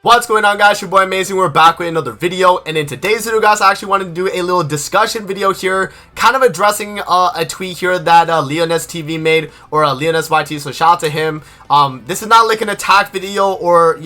What's going on, guys? Your boy Amazing. We're back with another video, and in today's video, guys, I actually wanted to do a little discussion video here, kind of addressing a tweet here that Leones TV made, or Leones YT, so shout out to him. This is not like an attack video or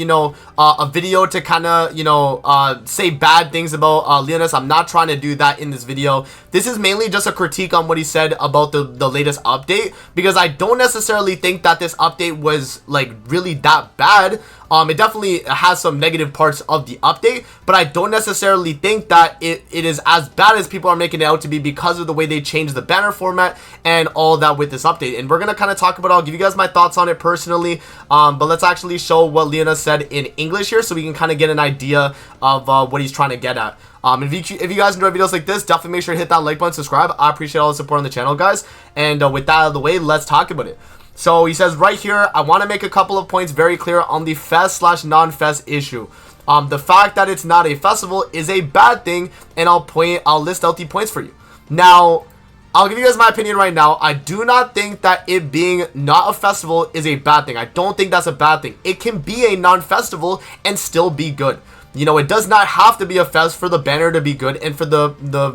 a video to kind of say bad things about Leones. I'm not trying to do that in this video. This is mainly just a critique on what he said about the latest update, because I don't necessarily think that this update was like really that bad. It definitely has some negative parts of the update, but I don't necessarily think that it is as bad as people are making it out to be, because of the way they changed the banner format and all that with this update. And we're going to kind of talk about it. I'll give you guys my thoughts on it personally, but let's actually show what Leones said in English here, so we can kind of get an idea of what he's trying to get at. If you guys enjoy videos like this, definitely make sure to hit that like button, subscribe. I appreciate all the support on the channel, guys. And with that out of the way, let's talk about it. So he says right here, I want to make a couple of points very clear on the fest/non-fest issue. The fact that it's not a festival is a bad thing, and I'll list out the points for you. Now, I'll give you guys my opinion right now. I do not think that it being not a festival is a bad thing. I don't think that's a bad thing. It can be a non-festival and still be good. You know, it does not have to be a fest for the banner to be good and for the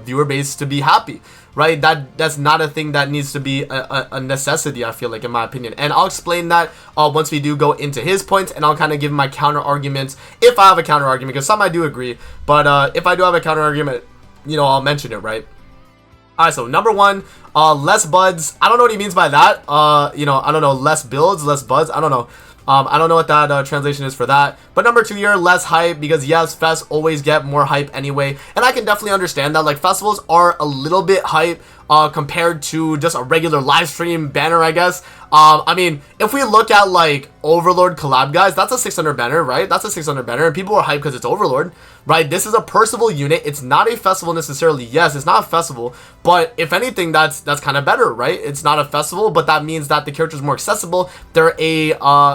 viewer base to be happy, right? That's not a thing that needs to be a necessity, I feel like, in my opinion. And I'll explain that once we do go into his points, and I'll kind of give my counter arguments if I have a counter argument, because some I do agree, but if I do have a counter argument, I'll mention it, right? Alright, so number one, less buds. I don't know what he means by that. I don't know, less builds, less buds. I don't know. I don't know what that translation is for that. But number two here, less hype, because yes, fests always get more hype anyway. And I can definitely understand that. Like, festivals are a little bit hype compared to just a regular live stream banner, I guess. I mean, if we look at like Overlord collab, guys, that's a 600 banner, right? That's a 600 banner, and people are hyped because it's Overlord, right? This is a Percival unit. It's not a festival necessarily. Yes, it's not a festival, but if anything, that's kind of better, right? It's not a festival, but that means that the character is more accessible. They're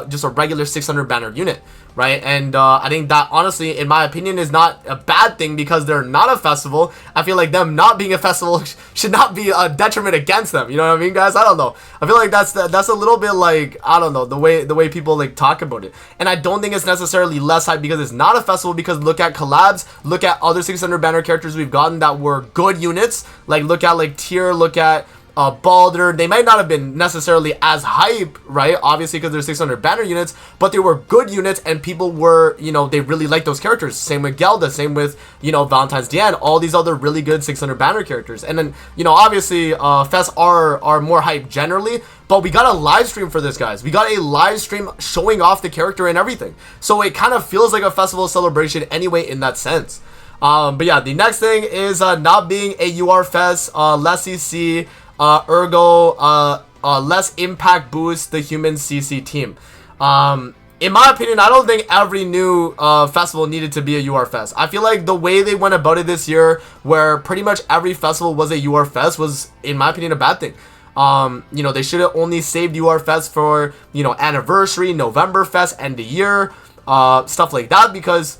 just a regular 600 banner unit, right? And I think that, honestly, in my opinion, is not a bad thing, because they're not a festival. I feel like them not being a festival should not be a detriment against them. You know what I mean, guys? I don't know. I feel like that's a little bit like, I don't know, the way people like talk about it. And I don't think it's necessarily less hype because it's not a festival, because look at collabs, look at other 600 banner characters we've gotten that were good units. Like, look at like Tier, look at Balder. They might not have been necessarily as hype, right? Obviously, because they're 600 banner units, but they were good units, and people were, they really liked those characters. Same with Gelda, same with, Valentine's Diane, all these other really good 600 banner characters. And then, obviously, fests are more hype generally, but we got a live stream for this, guys. We got a live stream showing off the character and everything. So it kind of feels like a festival celebration anyway in that sense. But yeah, the next thing is not being a UR fest, less CC, ergo less impact boost the human CC team. In my opinion, I don't think every new festival needed to be a UR fest. I feel like the way they went about it this year, where pretty much every festival was a UR fest, was, in my opinion, a bad thing. They should have only saved UR fest for, anniversary, November fest, end of year, stuff like that, because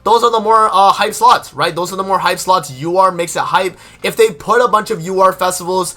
those are the more hype slots, right? Those are the more hype slots. UR makes it hype. If they put a bunch of UR festivals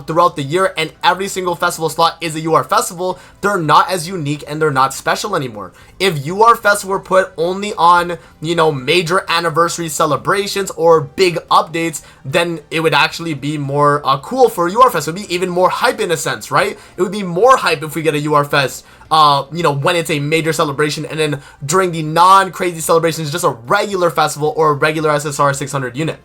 throughout the year, and every single festival slot is a UR festival, they're not as unique and they're not special anymore. If UR Fest were put only on, major anniversary celebrations or big updates, then it would actually be more cool for UR Fest. It would be even more hype in a sense, right? It would be more hype if we get a UR Fest, when it's a major celebration, and then during the non-crazy celebrations, just a regular festival or a regular SSR 600 unit.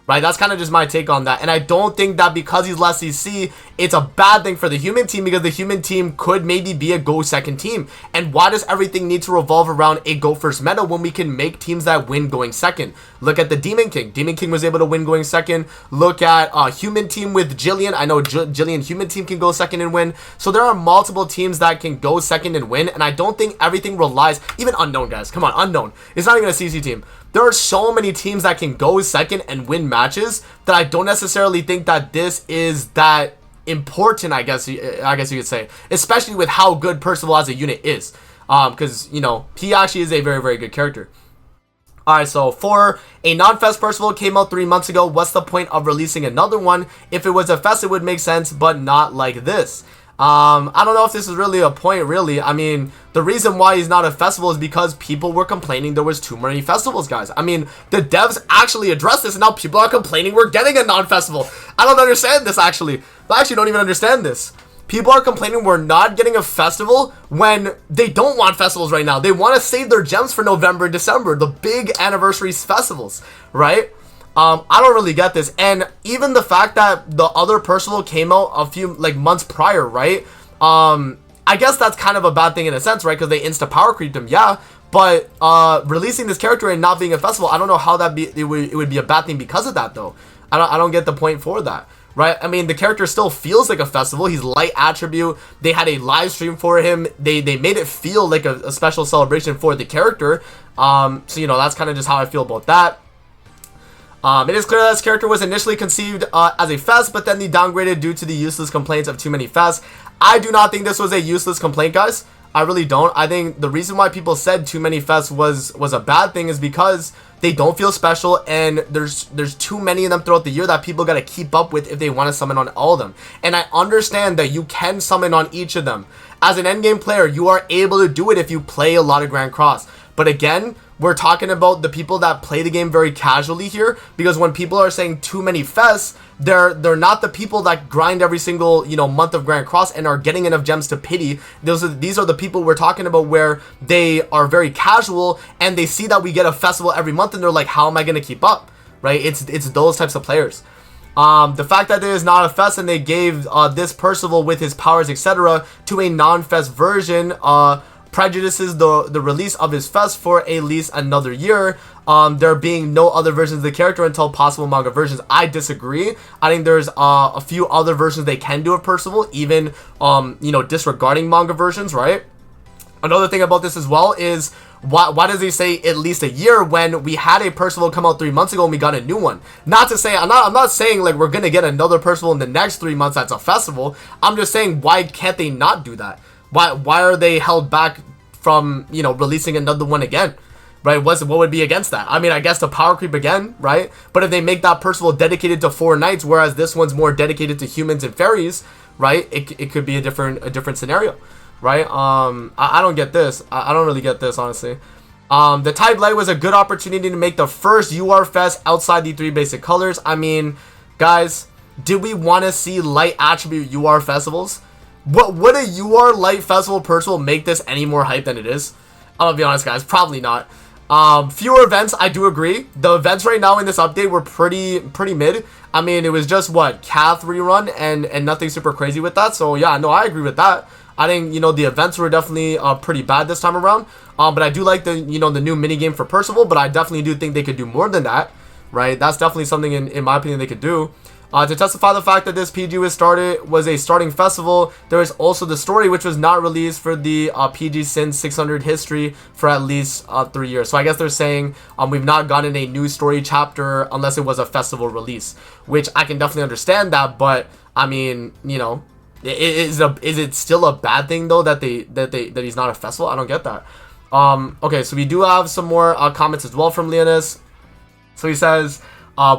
Right, that's kind of just my take on that. And I don't think that because he's less CC, it's a bad thing for the human team, because the human team could maybe be a go second team. And why does everything need to revolve around a go first meta when we can make teams that win going second? Look at the Demon King. Demon King was able to win going second. Look at human team with Jillian. I know Jillian human team can go second and win. So there are multiple teams that can go second and win. And I don't think everything relies, even Unknown, guys. Come on, Unknown. It's not even a CC team. There are so many teams that can go second and win matches that I don't necessarily think that this is that important, I guess you could say, especially with how good Percival as a unit is, because he actually is a very, very good character. Alright, so for a non-fest Percival came out 3 months ago, what's the point of releasing another one? If it was a fest, it would make sense, but not like this. I don't know if this is really a point, really. I mean, the reason why he's not a festival is because people were complaining there was too many festivals, guys. I mean, the devs actually addressed this, and now people are complaining we're getting a non-festival. I don't understand this, actually. I actually don't even understand this. People are complaining we're not getting a festival when they don't want festivals right now. They want to save their gems for November and December, the big anniversary festivals, right? I don't really get this. And even the fact that the other Percival came out a few months prior, right? I guess that's kind of a bad thing in a sense, right? Because they insta power creeped him, yeah. But releasing this character and not being a festival, I don't know how it would be a bad thing because of that, though. I don't get the point for that, right? I mean, the character still feels like a festival. He's light attribute. They had a live stream for him. They made it feel like a special celebration for the character. So you know, that's kind of just how I feel about that. It is clear that this character was initially conceived as a fest, but then they downgraded due to the useless complaints of too many fests. I do not think this was a useless complaint, guys. I really don't. I think the reason why people said too many fests was a bad thing is because they don't feel special, and there's too many of them throughout the year that people got to keep up with if they want to summon on all of them. And I understand that you can summon on each of them. As an endgame player, you are able to do it if you play a lot of Grand Cross. But again, we're talking about the people that play the game very casually here, because when people are saying too many fests, they're not the people that grind every single, you know, month of Grand Cross and are getting enough gems to pity. These are the people we're talking about where they are very casual and they see that we get a festival every month and they're like, how am I going to keep up, right? It's those types of players. The fact that it is not a fest and they gave this Percival with his powers, etc., to a non-fest version, prejudices the release of his fest for at least another year. There being no other versions of the character until possible manga versions. I disagree. I think there's a few other versions they can do of Percival, even you know, disregarding manga versions, right? Another thing about this as well is why does he say at least a year when we had a Percival come out 3 months ago and we got a new one? Not to say I'm not saying like we're gonna get another Percival in the next 3 months that's a festival. I'm just saying, why can't they not do that? Why are they held back from, you know, releasing another one again, right? What would be against that? I mean, I guess the power creep again, right? But if they make that Percival dedicated to 4 knights, whereas this one's more dedicated to humans and fairies, right? It could be a different scenario, right? I don't get this. I don't really get this, honestly. The Tide Light was a good opportunity to make the first UR Fest outside the 3 basic colors. I mean, guys, did we want to see light attribute UR festivals? Would a UR light festival Percival make this any more hype than it is? I'm gonna be honest, guys, probably not. Fewer events, I do agree. The events right now in this update were pretty mid. I mean, it was just what, Cath rerun and nothing super crazy with that. So yeah, no, I agree with that. I think, you know, the events were definitely pretty bad this time around. But I do like the, you know, the new mini game for Percival, but I definitely do think they could do more than that, right? That's definitely something in my opinion they could do. To testify the fact that this PG was a starting festival, there is also the story which was not released for the PG since 600 history for at least 3 years. So I guess they're saying we've not gotten a new story chapter unless it was a festival release, which I can definitely understand that. But I mean, you know, is it still a bad thing though that he's not a festival? I don't get that. Okay, so we do have some more comments as well from Leonis. So he says,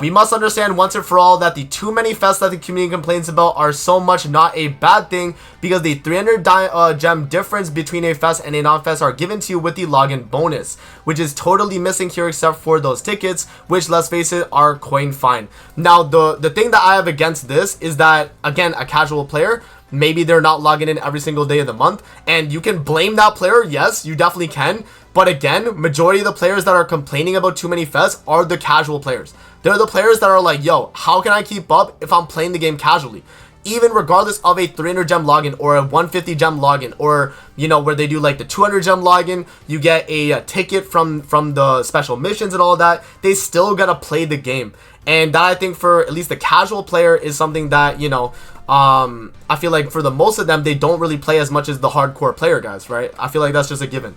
we must understand once and for all that the too many fests that the community complains about are so much not a bad thing, because the 300 gem difference between a fest and a non-fest are given to you with the login bonus, which is totally missing here except for those tickets, which, let's face it, are coin fine. Now, the thing that I have against this is that, again, a casual player, maybe they're not logging in every single day of the month, and you can blame that player. Yes, you definitely can. But again, majority of the players that are complaining about too many fests are the casual players. They're the players that are like, yo, how can I keep up if I'm playing the game casually? Even regardless of a 300 gem login or a 150 gem login, or, you know, where they do like the 200 gem login, you get a ticket from the special missions and all of that, they still gotta play the game. And that, I think, for at least the casual player is something that, you know, I feel like for the most of them, they don't really play as much as the hardcore player guys, right? I feel like that's just a given.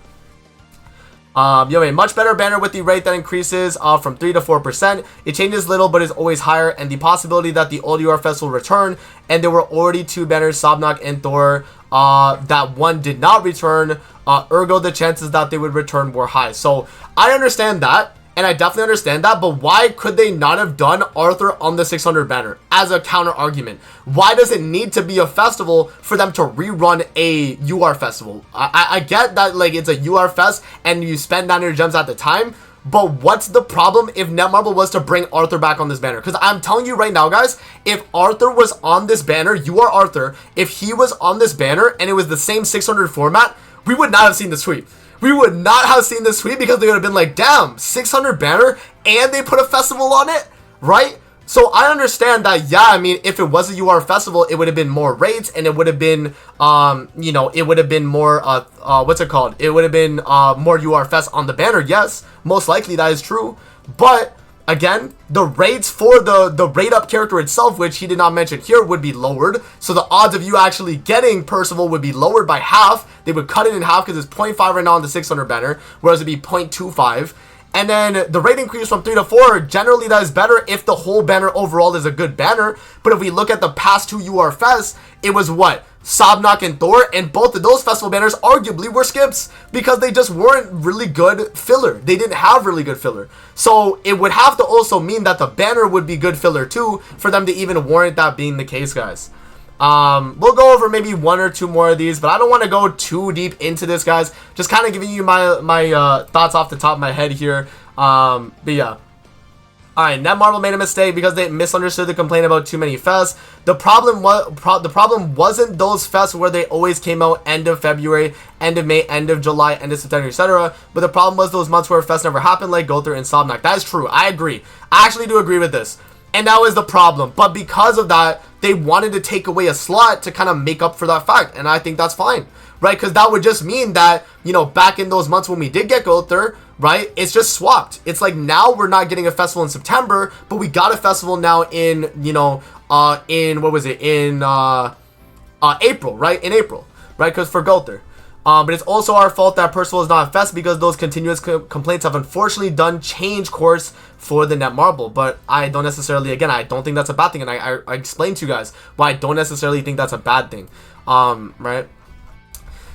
You have a much better banner with the rate that increases from 3 to 4%. It changes little but is always higher, and the possibility that the old UR Fest will return, and there were already 2 banners, Sobnok and Thor, that one did not return, ergo the chances that they would return were high. So I understand that, and I definitely understand that, but why could they not have done Arthur on the 600 banner as a counter argument? Why does it need to be a festival for them to rerun a UR festival? I get that, like, it's a UR fest and you spend 900 gems at the time, but what's the problem if Netmarble was to bring Arthur back on this banner? Because I'm telling you right now, guys, if Arthur was on this banner, you are Arthur, if he was on this banner and it was the same 600 format, we would not have seen this tweet. We would not have seen this tweet because they would have been like, damn, 600 banner and they put a festival on it, right? So I understand that, yeah, I mean, if it was a UR festival, it would have been more raids and it would have been, you know, it would have been more, what's it called? It would have been more UR fest on the banner. Yes, most likely that is true. But again, the raids for the raid up character itself, which he did not mention here, would be lowered. So the odds of you actually getting Percival would be lowered by half. They would cut it in half because it's 0.5 right now on the 600 banner, whereas it'd be 0.25. And then the rate increase from 3 to 4, generally that is better if the whole banner overall is a good banner. But if we look at the past 2 UR fests, it was what? Sobnok and Thor, and both of those festival banners arguably were skips because they just weren't really good filler. They didn't have really good filler. So it would have to also mean that the banner would be good filler too for them to even warrant that being the case, guys. We'll go over maybe 1 or 2 more of these, but I don't want to go too deep into this, guys. Just kind of giving you my thoughts off the top of my head here. But yeah. Alright, Netmarble made a mistake because they misunderstood the complaint about too many fests. The problem wasn't those fests where they always came out end of February, end of May, end of July, end of September, etc. But the problem was those months where fests never happened, like Gother and Sobnak. That is true. I agree. I actually do agree with this. And that was the problem. But because of that, they wanted to take away a slot to kind of make up for that fact. And I think that's fine, right? Because that would just mean that, you know, back in those months when we did get Gother, right, it's just swapped. It's like now we're not getting a festival in September, but we got a festival now in, you know, in, what was it, in April, right? In April, right? Because for Gother. But it's also our fault that Percival is not a fest because those continuous complaints have unfortunately done change course for the Netmarble. But I don't necessarily, again, I don't think that's a bad thing. And I explained to you guys why I don't necessarily think that's a bad thing. Right?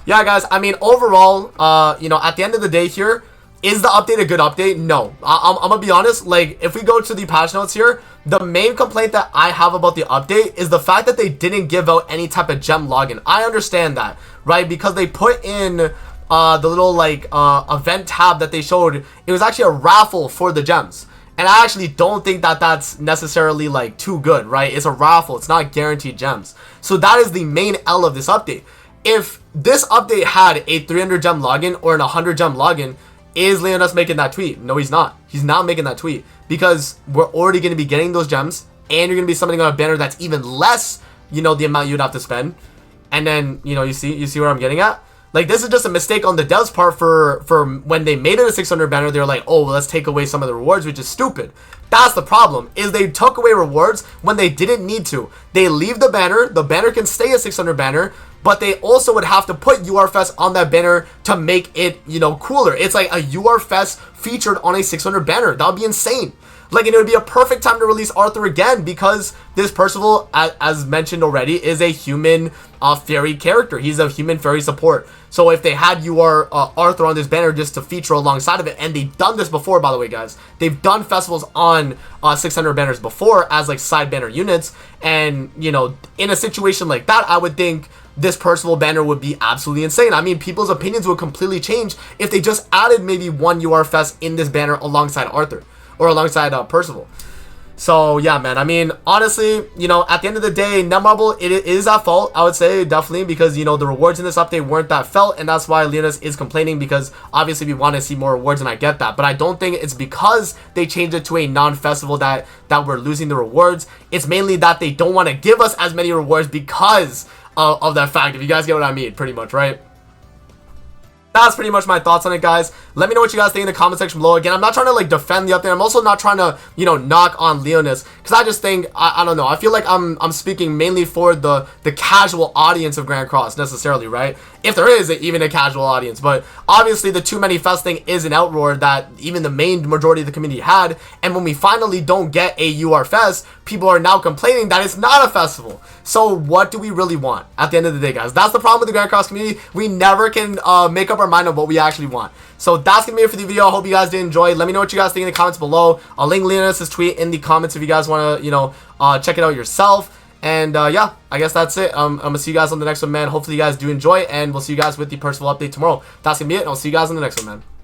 Yeah, guys, I mean, overall, you know, at the end of the day here, is the update a good update? No. I'm gonna be honest, like, if we go to the patch notes here, the main complaint that I have about the update is the fact that they didn't give out any type of gem login. I understand that, right? Because they put in the little, like, event tab that they showed. It was actually a raffle for the gems. And I actually don't think that that's necessarily, like, too good, right? It's a raffle. It's not guaranteed gems. So that is the main L of this update. If this update had a 300 gem login or an 100 gem login, is Leonidas making that tweet? No, he's not. He's not making that tweet because we're already going to be getting those gems and you're going to be summoning on a banner that's even less, you know, the amount you'd have to spend. And then, you know, you see where I'm getting at? Like, this is just a mistake on the devs part for when they made it a 600 banner. They're like, oh, well, let's take away some of the rewards, which is stupid. That's the problem, is they took away rewards when they didn't need to. They leave the banner can stay a 600 banner, but they also would have to put URFest on that banner to make it, you know, cooler. It's like a URFest featured on a 600 banner. That would be insane. Like, and it would be a perfect time to release Arthur again because this Percival, as mentioned already, is a human fairy character. He's a human fairy support. So if they had Arthur on this banner just to feature alongside of it, and they've done this before, by the way, guys. They've done festivals on 600 banners before as, like, side banner units. And, you know, in a situation like that, I would think this Percival banner would be absolutely insane. I mean, people's opinions would completely change if they just added maybe one URFest in this banner alongside Arthur. Or alongside Percival. So, yeah, man. I mean, honestly, you know, at the end of the day, Netmarble, it is at fault, I would say, definitely. Because, you know, the rewards in this update weren't that felt. And that's why Leonidas is complaining. Because, obviously, we want to see more rewards. And I get that. But I don't think it's because they changed it to a non-festival that we're losing the rewards. It's mainly that they don't want to give us as many rewards because of that fact. If you guys get what I mean, pretty much, right? That's pretty much my thoughts on it, guys. Let me know what you guys think in the comment section below. Again, I'm not trying to, like, defend the update. I'm also not trying to, you know, knock on Leonidas, because I just think, I don't know. I feel like I'm speaking mainly for the casual audience of Grand Cross, necessarily, right? if there is even a casual audience. But obviously the too many fest thing is an outroar that even the main majority of the community had, and when we finally don't get a UR Fest, people are now complaining that it's not a festival. So what do we really want at the end of the day, guys? That's the problem with the Grand Cross community. We never can make up our mind on what we actually want. So that's gonna be it for the video. I hope you guys did enjoy. Let me know what you guys think in the comments below. I'll link Leonis' tweet in the comments if you guys want to, you know, check it out yourself. And yeah, I guess that's it. I'm gonna see you guys on the next one, man. Hopefully you guys do enjoy, and we'll see you guys with the personal update tomorrow. That's gonna be it, and I'll see you guys on the next one, man.